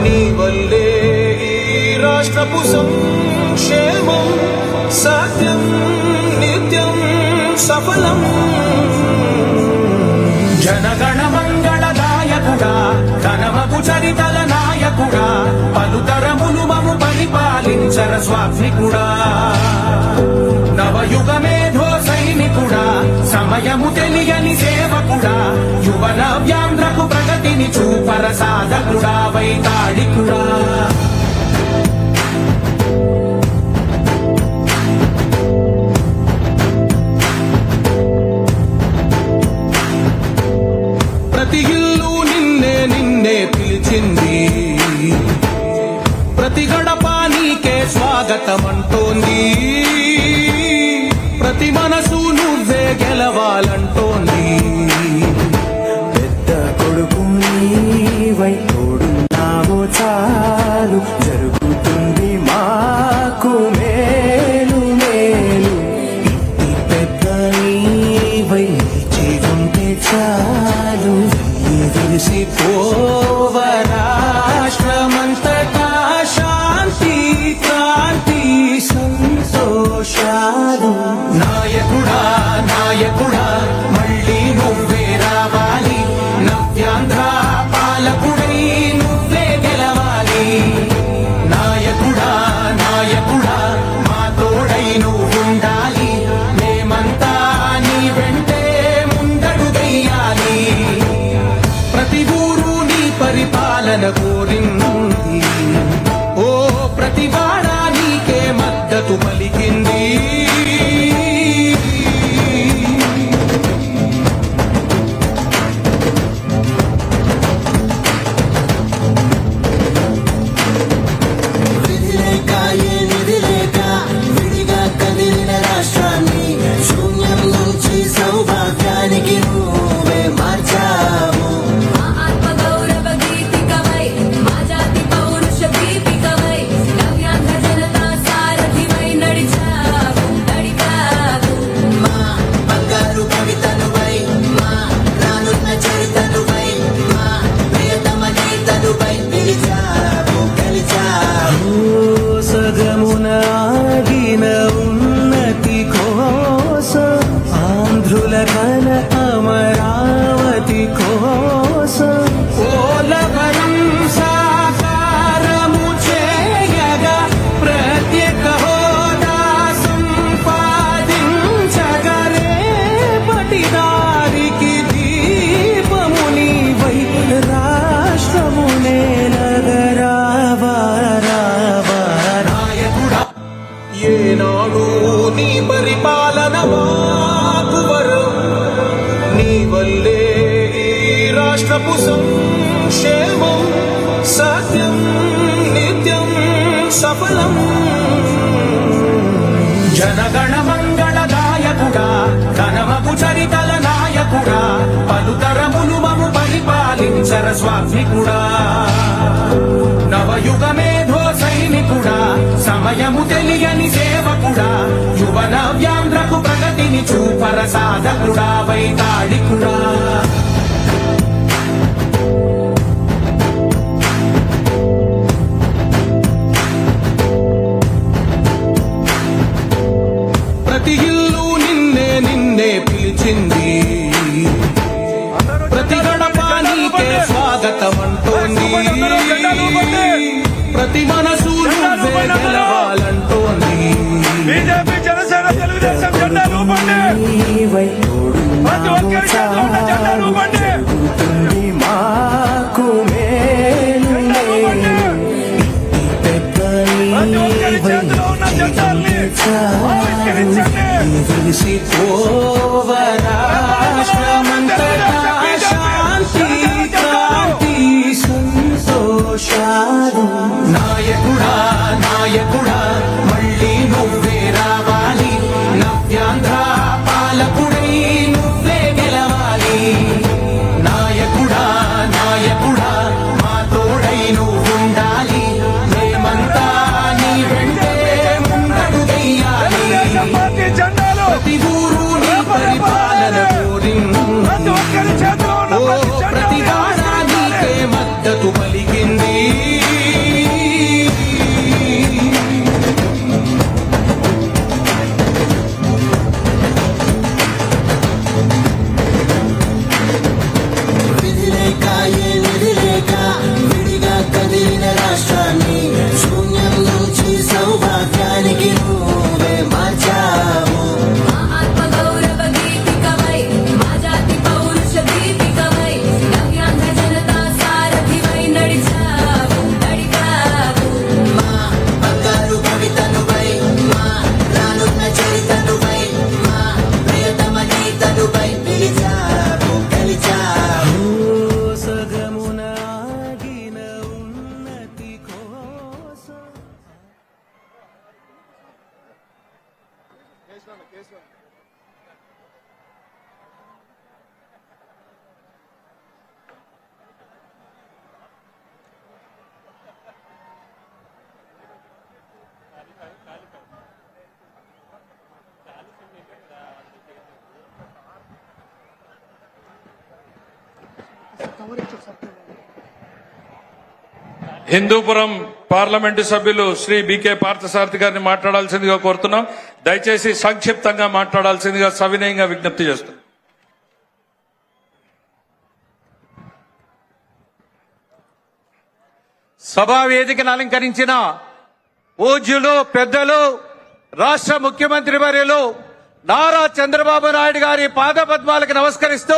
నీ వల్లే ఈ రాష్ట్రపు సంక్షేమం సత్యం నిత్యం సఫలం. జనగణ మంగళదాయకుడా ఘనమగు చరితల నాయకుడా పలుతరములు మము పరిపాలించర స్వామికుడా. నవయుగ మేధో సైనికుడా సమయము తెలియని సేవకుడా యువన వ్యాంధ్రకు ప్రగతిని చూపర సాధకుడా వైతాళికుడా. ప్రతి ఇల్లు నిన్నే నిన్నే పిలిచింది, ప్రతి గడప నీకే స్వాగతమంటోంది, ప్రతి మనసు నువ్వే గెలవాలంటోంది. పెద్ద కొడుకు నీవై తోడున్నావో చాలు జరుగుతుంది మాకు మేలు మేలు. ఇంటి పెద్ద నీవై నిలిచి ఉంటే చాలు తెలిసిపోవ రాష్ట్రమంతటా శాంతి క్రాంతి సంతోషాలు. నాయకుడా నాయకుడా మళ్ళీ నువ్వే రావాలి, నవ్యాంధ్ర పాలకుడై నువ్వే గెలవాలి. నాయకుడా నాయకుడా మా తోడై నువ్వుండాలి, మేమంతా నీ వెంటే ముందడుగెయ్యాలి. ప్రతి ఊరు నీ పరిపాలన కోరింది, ఓ ప్రతి వాడ నీకే మద్దతు పలికింది. అమరావతి కోసం పోలవరం సాకారము చేయగా ప్రత్యేక హోదా సంపాదించగలే పటిదారికి దీపము నీవై రాష్ట్రమునే నగరావా. నాయకుడా ఏనాడు నీ పరిపాలన నీ వల్లే ఈ రాష్ట్రపు సంక్షేమం సత్యం నిత్యం సఫలం. జనగణ మంగళదాయకుడా ఘనమగు చరితల నాయకుడా పలుతరములు మము పరిపాలించర స్వామికుడా. నవయుగ మేధో సైనికుడా సమయము తెలియని సేవకుడా యువన వ్యాంధ్రకు ప్రగతిని చూపర సాధకుడా వైతాళికుడా. ప్రతి ఇల్లు నిన్నే నిన్నే పిలిచింది, ప్రతి గడప నీకే స్వాగతమంటోంది, ప్రతి మనసు నువ్వే గెలవాలంటోంది. బీజేపీ జనసేన తెలుగుదేశం జెండాలు ఊపండి, ప్రతి ఒక్కరి చేతిలో ఉన్న జెండాలు ఊపండి. మాకు మేలు ప్రతి ఒక్కరి చేతిలో ఉన్న జెండాల్ని ఆవిష్కరించండి. తెలిసిపోవ రాష్ట్రమంతటా శాంతి క్రాంతి సంతోషాలు. నాయకుడా నాయకుడా మళ్ళీ నువ్వే రావాలి, నవ్యాంధ్ర పాలకుడై నువ్వే గెలవాలి. నాయకుడా నాయకుడా మా తోడై నువ్వుండాలి, మేమంతా నీ వెంటే ముందడుగెయ్యాలి. ప్రతి ఊరు నీ పరిపాలన కోరింది, ప్రతి వాడ నీకే మద్దతు పలికింది. హిందూపురం పార్లమెంటు సభ్యులు శ్రీ బికే పార్థసారథి గారిని మాట్లాడాల్సిందిగా కోరుతున్నాం. దయచేసి సంక్షిప్తంగా మాట్లాడాల్సిందిగా సవినయంగా విజ్ఞప్తి చేస్తున్నాం. సభా వేదికను అలంకరించిన పూజ్యులు పెద్దలు రాష్ట్ర ముఖ్యమంత్రి వర్యులు నారా చంద్రబాబు నాయుడు గారి పాదపద్మాలకు నమస్కరిస్తూ